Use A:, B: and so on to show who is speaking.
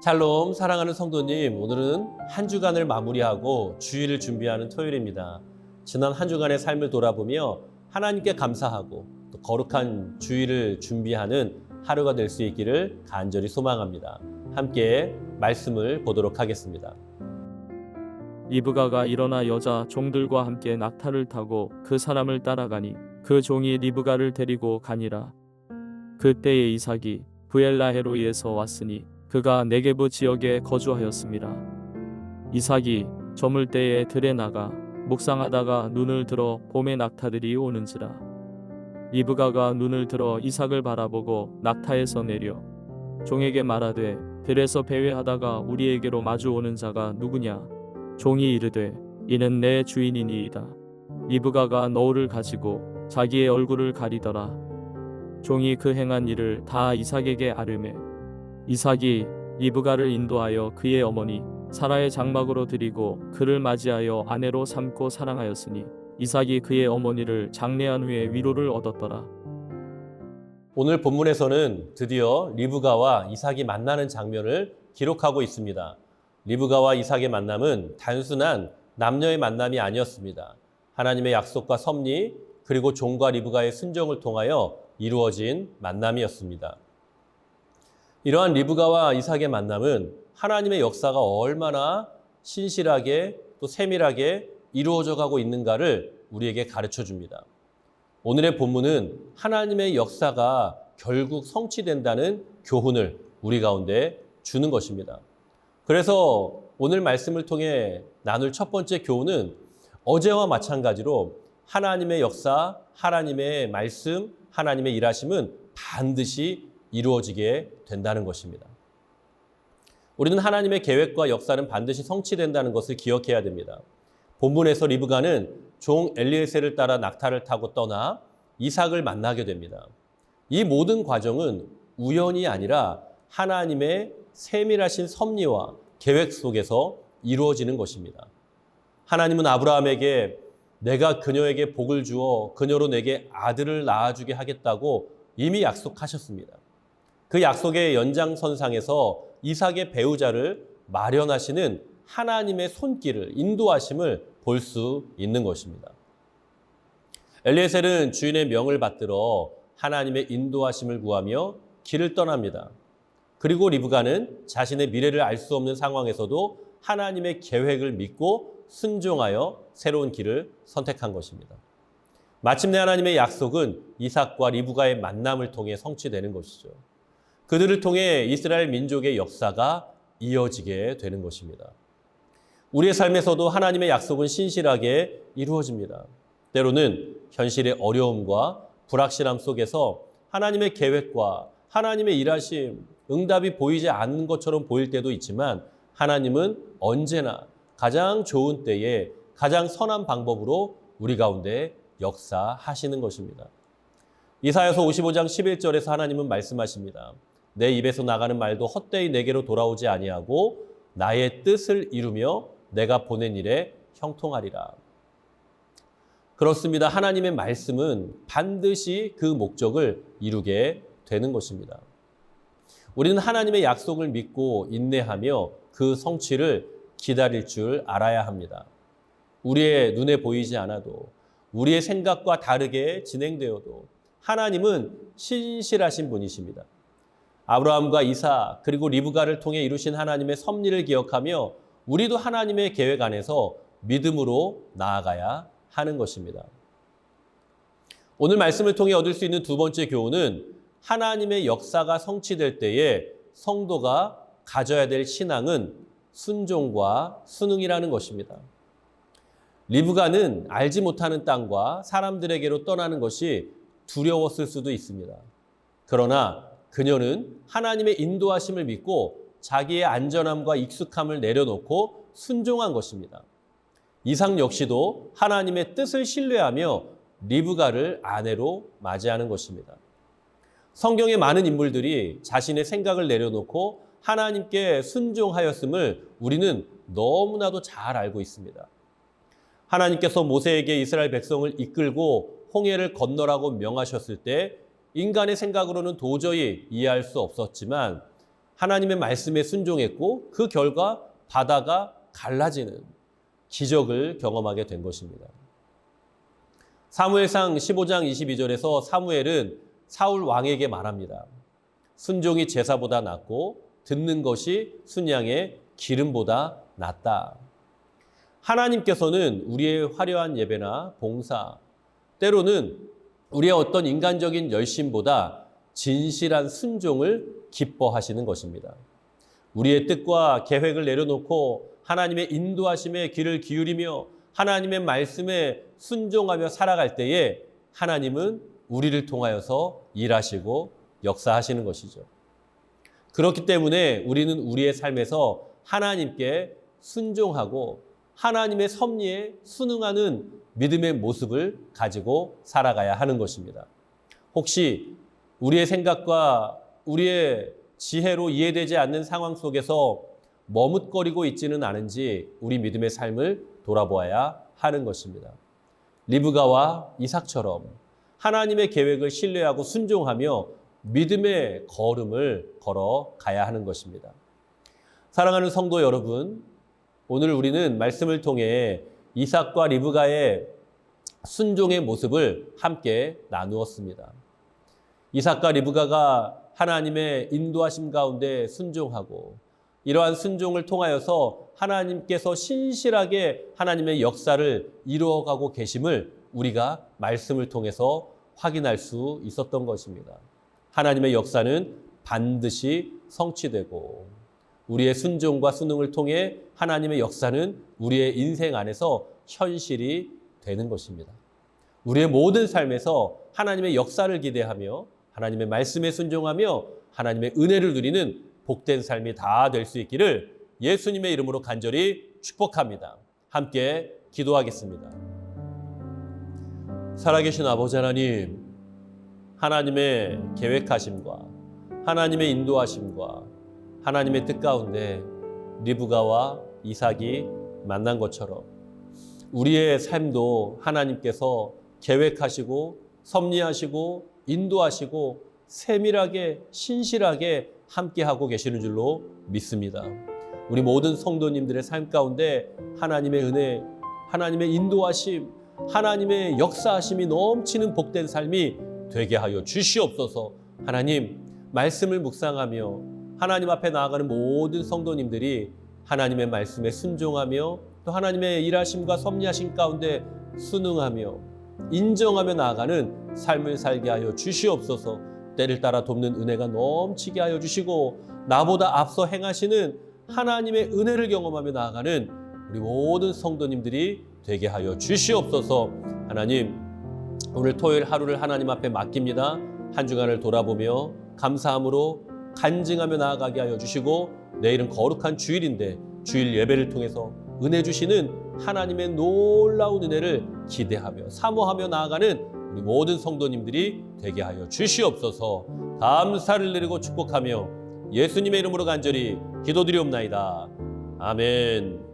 A: 샬롬, 사랑하는 성도님, 오늘은 한 주간을 마무리하고 주일을 준비하는 토요일입니다. 지난 한 주간의 삶을 돌아보며 하나님께 감사하고 또 거룩한 주일을 준비하는 하루가 될 수 있기를 간절히 소망합니다. 함께 말씀을 보도록 하겠습니다.
B: 리브가가 일어나 여자 종들과 함께 낙타를 타고 그 사람을 따라가니 그 종이 리브가를 데리고 가니라. 그때에 이삭이 브엘라헤로이에서 왔으니 그가 네게브 지역에 거주하였습니다. 이삭이 저물 때에 들에 나가 묵상하다가 눈을 들어 봄에 낙타들이 오는지라. 리브가가 눈을 들어 이삭을 바라보고 낙타에서 내려 종에게 말하되 들에서 배회하다가 우리에게로 마주 오는 자가 누구냐? 종이 이르되 이는 내 주인이니이다. 리브가가 너울을 가지고 자기의 얼굴을 가리더라. 종이 그 행한 일을 다 이삭에게 아뢰매 이삭이 리브가를 인도하여 그의 어머니 사라의 장막으로 들이고 그를 맞이하여 아내로 삼고 사랑하였으니 이삭이 그의 어머니를 장례한 후에 위로를 얻었더라.
A: 오늘 본문에서는 드디어 리브가와 이삭이 만나는 장면을 기록하고 있습니다. 리브가와 이삭의 만남은 단순한 남녀의 만남이 아니었습니다. 하나님의 약속과 섭리 그리고 종과 리브가의 순종을 통하여 이루어진 만남이었습니다. 이러한 리브가와 이삭의 만남은 하나님의 역사가 얼마나 신실하게 또 세밀하게 이루어져 가고 있는가를 우리에게 가르쳐 줍니다. 오늘의 본문은 하나님의 역사가 결국 성취된다는 교훈을 우리 가운데 주는 것입니다. 그래서 오늘 말씀을 통해 나눌 첫 번째 교훈은 어제와 마찬가지로 하나님의 역사, 하나님의 말씀, 하나님의 일하심은 반드시 이루어지게 된다는 것입니다. 우리는 하나님의 계획과 역사는 반드시 성취된다는 것을 기억해야 됩니다. 본문에서 리브가는 종 엘리에셀을 따라 낙타를 타고 떠나 이삭을 만나게 됩니다. 이 모든 과정은 우연이 아니라 하나님의 세밀하신 섭리와 계획 속에서 이루어지는 것입니다. 하나님은 아브라함에게 내가 그녀에게 복을 주어 그녀로 내게 아들을 낳아주게 하겠다고 이미 약속하셨습니다. 그 약속의 연장선상에서 이삭의 배우자를 마련하시는 하나님의 손길을, 인도하심을 볼 수 있는 것입니다. 엘리에셀은 주인의 명을 받들어 하나님의 인도하심을 구하며 길을 떠납니다. 그리고 리브가는 자신의 미래를 알 수 없는 상황에서도 하나님의 계획을 믿고 순종하여 새로운 길을 선택한 것입니다. 마침내 하나님의 약속은 이삭과 리브가의 만남을 통해 성취되는 것이죠. 그들을 통해 이스라엘 민족의 역사가 이어지게 되는 것입니다. 우리의 삶에서도 하나님의 약속은 신실하게 이루어집니다. 때로는 현실의 어려움과 불확실함 속에서 하나님의 계획과 하나님의 일하심, 응답이 보이지 않는 것처럼 보일 때도 있지만 하나님은 언제나 가장 좋은 때에 가장 선한 방법으로 우리 가운데 역사하시는 것입니다. 이사야서 55장 11절에서 하나님은 말씀하십니다. 내 입에서 나가는 말도 헛되이 내게로 돌아오지 아니하고 나의 뜻을 이루며 내가 보낸 일에 형통하리라. 그렇습니다. 하나님의 말씀은 반드시 그 목적을 이루게 되는 것입니다. 우리는 하나님의 약속을 믿고 인내하며 그 성취를 기다릴 줄 알아야 합니다. 우리의 눈에 보이지 않아도 우리의 생각과 다르게 진행되어도 하나님은 신실하신 분이십니다. 아브라함과 이삭 그리고 리브가를 통해 이루신 하나님의 섭리를 기억하며 우리도 하나님의 계획 안에서 믿음으로 나아가야 하는 것입니다. 오늘 말씀을 통해 얻을 수 있는 두 번째 교훈은 하나님의 역사가 성취될 때에 성도가 가져야 될 신앙은 순종과 순응이라는 것입니다. 리브가는 알지 못하는 땅과 사람들에게로 떠나는 것이 두려웠을 수도 있습니다. 그러나 그녀는 하나님의 인도하심을 믿고 자기의 안전함과 익숙함을 내려놓고 순종한 것입니다. 이삭 역시도 하나님의 뜻을 신뢰하며 리브가를 아내로 맞이하는 것입니다. 성경의 많은 인물들이 자신의 생각을 내려놓고 하나님께 순종하였음을 우리는 너무나도 잘 알고 있습니다. 하나님께서 모세에게 이스라엘 백성을 이끌고 홍해를 건너라고 명하셨을 때 인간의 생각으로는 도저히 이해할 수 없었지만 하나님의 말씀에 순종했고 그 결과 바다가 갈라지는 기적을 경험하게 된 것입니다. 사무엘상 15장 22절에서 사무엘은 사울 왕에게 말합니다. 순종이 제사보다 낫고 듣는 것이 순양의 기름보다 낫다. 하나님께서는 우리의 화려한 예배나 봉사, 때로는 우리의 어떤 인간적인 열심보다 진실한 순종을 기뻐하시는 것입니다. 우리의 뜻과 계획을 내려놓고 하나님의 인도하심에 귀를 기울이며 하나님의 말씀에 순종하며 살아갈 때에 하나님은 우리를 통하여서 일하시고 역사하시는 것이죠. 그렇기 때문에 우리는 우리의 삶에서 하나님께 순종하고 하나님의 섭리에 순응하는 믿음의 모습을 가지고 살아가야 하는 것입니다. 혹시 우리의 생각과 우리의 지혜로 이해되지 않는 상황 속에서 머뭇거리고 있지는 않은지 우리 믿음의 삶을 돌아보아야 하는 것입니다. 리브가와 이삭처럼 하나님의 계획을 신뢰하고 순종하며 믿음의 걸음을 걸어가야 하는 것입니다. 사랑하는 성도 여러분, 오늘 우리는 말씀을 통해 이삭과 리브가의 순종의 모습을 함께 나누었습니다. 이삭과 리브가가 하나님의 인도하심 가운데 순종하고 이러한 순종을 통하여서 하나님께서 신실하게 하나님의 역사를 이루어가고 계심을 우리가 말씀을 통해서 확인할 수 있었던 것입니다. 하나님의 역사는 반드시 성취되고 우리의 순종과 순응을 통해 하나님의 역사는 우리의 인생 안에서 현실이 되는 것입니다. 우리의 모든 삶에서 하나님의 역사를 기대하며 하나님의 말씀에 순종하며 하나님의 은혜를 누리는 복된 삶이 다 될 수 있기를 예수님의 이름으로 간절히 축복합니다. 함께 기도하겠습니다. 살아계신 아버지 하나님, 하나님의 계획하심과 하나님의 인도하심과 하나님의 뜻 가운데 리브가와 이삭이 만난 것처럼 우리의 삶도 하나님께서 계획하시고 섭리하시고 인도하시고 세밀하게 신실하게 함께하고 계시는 줄로 믿습니다. 우리 모든 성도님들의 삶 가운데 하나님의 은혜, 하나님의 인도하심, 하나님의 역사하심이 넘치는 복된 삶이 되게 하여 주시옵소서. 하나님, 말씀을 묵상하며 하나님 앞에 나아가는 모든 성도님들이 하나님의 말씀에 순종하며 또 하나님의 일하심과 섭리하심 가운데 순응하며 인정하며 나아가는 삶을 살게 하여 주시옵소서. 때를 따라 돕는 은혜가 넘치게 하여 주시고 나보다 앞서 행하시는 하나님의 은혜를 경험하며 나아가는 우리 모든 성도님들이 되게 하여 주시옵소서. 하나님, 오늘 토요일 하루를 하나님 앞에 맡깁니다. 한 주간을 돌아보며 감사함으로 간증하며 나아가게 하여 주시고 내일은 거룩한 주일인데 주일 예배를 통해서 은혜 주시는 하나님의 놀라운 은혜를 기대하며 사모하며 나아가는 우리 모든 성도님들이 되게 하여 주시옵소서. 감사를 드리고 축복하며 예수님의 이름으로 간절히 기도드리옵나이다. 아멘.